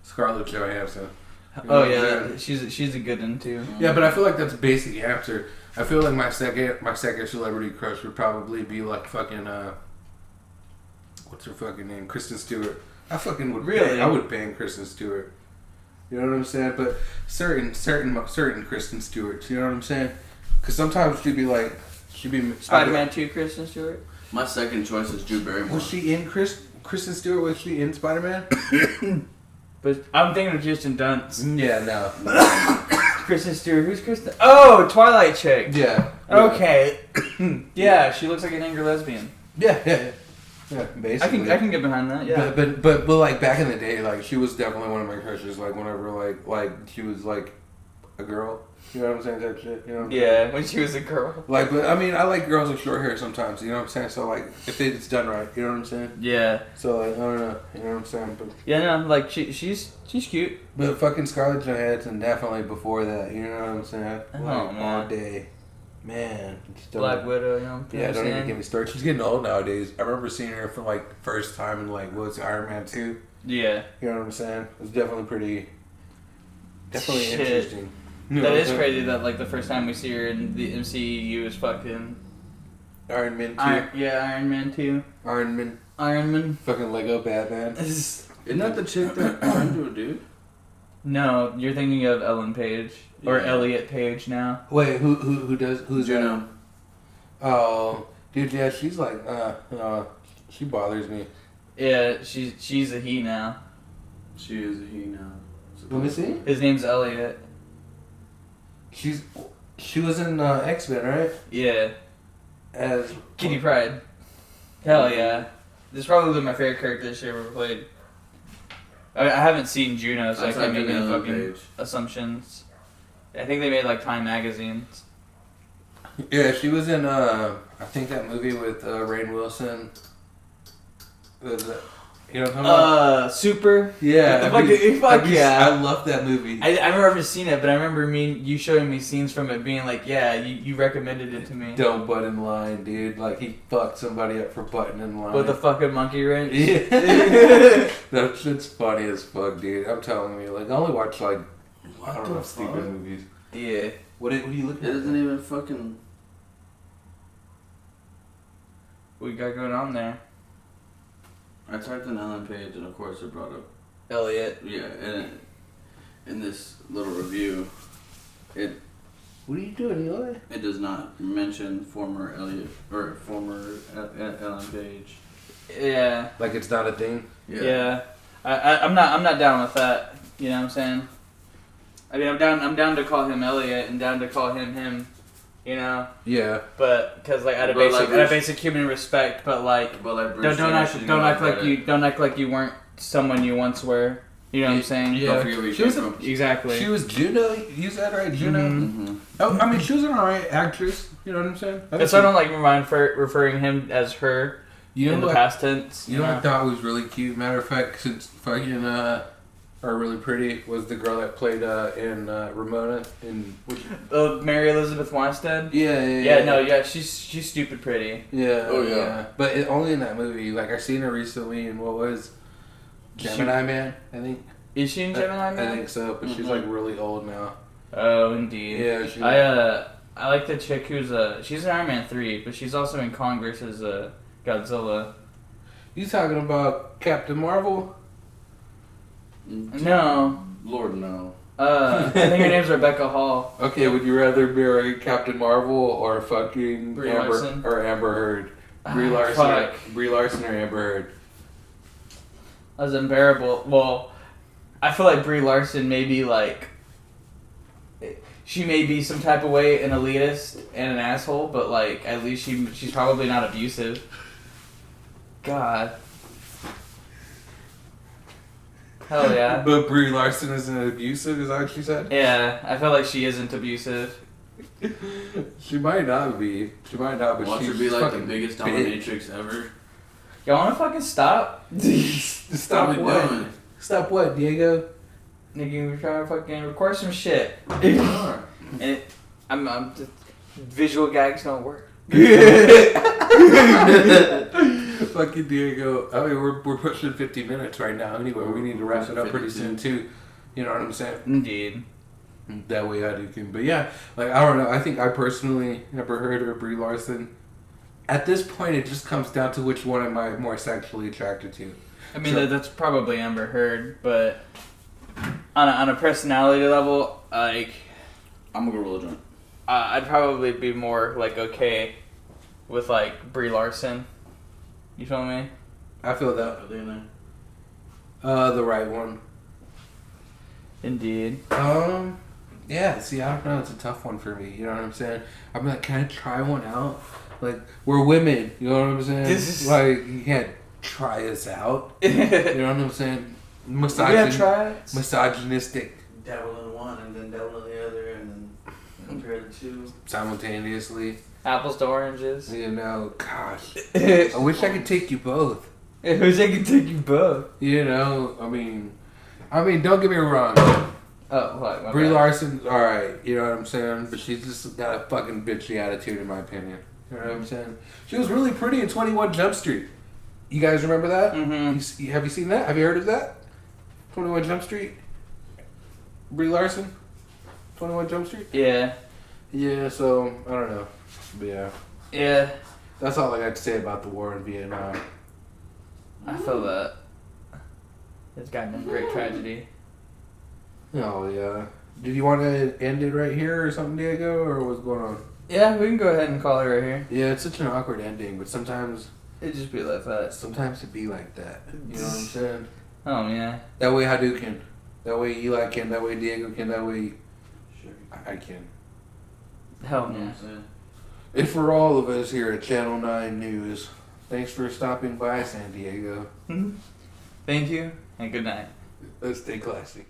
Scarlett Johansson. Oh yeah, she's a good one too. Yeah, but I feel like that's a basic answer. I feel like my second celebrity crush would probably be like fucking what's her fucking name? Kristen Stewart. I fucking would Really? I would bang Kristen Stewart. You know what I'm saying? But certain Kristen Stewarts. You know what I'm saying? Because sometimes she'd be Spider-Man 2, Kristen Stewart. My second choice is Drew Barrymore. Was she in Kristen Stewart? Was she in Spider-Man? But I'm thinking of Kirsten Dunst. Yeah, no. Kristen Stewart. Who's Kristen? Oh, Twilight chick. Yeah. Okay. Yeah, she looks like an angry lesbian. Yeah, basically. I can get behind that. Yeah. But like back in the day, like she was definitely one of my crushes. Like whenever like she was like a girl. You know what I'm saying? That shit. You know. Yeah, when she was a girl. Like, but I mean, I like girls with short hair sometimes. You know what I'm saying? So like, if it's done right, you know what I'm saying? Yeah. So like, I don't know. You know what I'm saying? But Yeah, no, like she's cute. but fucking Scarlett Johansson definitely before that. You know what I'm saying? Oh, Like, man. all day. Man. Just don't- Black Widow, you know. Yeah, don't even get me started. She's getting old nowadays. I remember seeing her for like the first time in like Iron Man 2. Yeah. You know what I'm saying? It was definitely Shit. interesting. You know That what is I'm crazy saying? that like the first time we see her in the MCU is fucking Iron Man 2. Iron Man 2. Iron Man. Iron Man. Fucking Lego Batman. Isn't that the chick that turned to a dude? No, you're thinking of Ellen Page or Yeah. Elliot Page now. Wait, who's Juno. that? Oh, dude, yeah, she's like, she bothers me. Yeah, she's a he now. She is a he now. Let me see. His name's Elliot. She was in X-Men, right? Yeah. As Kitty Pryde. Hell yeah. This is probably my favorite character she ever played. I haven't seen Juno, so I can't make any fucking assumptions. I think they made like Time magazines. Yeah, she was in I think that movie with Rainn Wilson. You know what I'm talking about? Super. Yeah, Fuck yeah. I love that movie. I never seen it, but I remember you showing me scenes from it, being like, yeah, you recommended it to me. Don't butt in line, dude. Like he fucked somebody up for butting in line With a fucking monkey wrench. Yeah, that shit's funny as fuck, dude. I'm telling you, like I only watch like I don't know stupid movies. Yeah. What are you looking It at? doesn't even fucking. What we got going on there? I typed in Ellen Page, and of course it brought up. Elliot. Yeah, and in this little review, What are you doing, Eli? it does not mention former Elliot or former Ellen Page. Yeah. Like it's not a thing. Yeah. I'm not down with that. You know what I'm saying? I mean, I'm down to call him Elliot and down to call him him. you know. Yeah. But because like out of basic human respect, but like don't act like you weren't someone you once were. You know what I'm saying? Yeah. Exactly. She was Juno. You said right, Juno. Mm-hmm. Oh, I mean, she was an alright actress. You know what I'm saying? That's why I don't like referring him as her in the past tense. You know what I thought was really cute? Matter of fact, since fucking or really pretty was the girl that played in Ramona in Mary Elizabeth Winstead. Yeah. She's stupid pretty. Yeah. Oh yeah. But only in that movie. Like I seen her recently in what was Gemini Man, I think. Is she in Gemini Man? I think so, but she's like really old now. Oh, indeed. Yeah. I like the chick who's she's in Iron Man 3, but she's also in Congress as Godzilla. You talking about Captain Marvel? No. Lord, no. I think her name's Rebecca Hall. Okay, would you rather marry Captain Marvel or fucking Brie Larson? Amber Heard? Brie Larson or Amber Heard? That's unbearable. Well, I feel like Brie Larson may be like, she may be some type of way an elitist and an asshole, but like at least she's probably not abusive. God. Hell yeah. But Brie Larson isn't abusive, is that what she said? Yeah, I feel like she isn't abusive. She might not be. But Watch her be like the biggest dominatrix ever. Y'all wanna fucking stop? Stop what? Doing? Stop what, Diego? Nigga, we're trying to fucking record some shit. And I'm just, visual gags don't work. Fucking Diego. I mean, we're pushing 50 minutes right now. Anyway, we need to wrap it up pretty soon too. You know what I'm saying? Indeed. That way I do can. But yeah, like I don't know. I think I personally never heard of Brie Larson. At this point, it just comes down to which one am I more sexually attracted to. I mean, that's probably Amber Heard, but on a personality level, like I'm gonna go roll a joint. I'd probably be more like okay with like Brie Larson. You feel me? I feel that. The right one. Indeed. Yeah. See, I don't know. It's a tough one for me. You know what I'm saying? I'm like, can I try one out? Like, we're women. You know what I'm saying? Like, you can't try us out. You know what I'm saying? Misogynistic. Dabble in one and then dabble in the other and then compare the two. Simultaneously. Apples to oranges. You know, gosh. I wish I could take you both. I wish I could take you both. You know, I mean, don't get me wrong. Oh, what? Brie Larson's alright, you know what I'm saying? But she's just got a fucking bitchy attitude, in my opinion. You know what I'm saying? She was really pretty in 21 Jump Street. You guys remember that? Mm-hmm. Have you seen that? Have you heard of that? 21 Jump Street? Brie Larson? 21 Jump Street? Yeah. Yeah, so, I don't know. But yeah. Yeah. That's all I got to say about the war in Vietnam. I feel that. It's gotten a great tragedy. Oh, yeah. Did you want to end it right here or something, Diego? Or what's going on? Yeah, we can go ahead and call it right here. Yeah, it's such an awkward ending, but sometimes... It just be like that. Sometimes it be like that. You know what I'm saying? Oh, yeah. That way Hadu can. That way Eli can. That way Diego can. That way... I can. Hell yeah. And for all of us here at Channel 9 News, thanks for stopping by, San Diego. Thank you, and good night. Let's stay classy.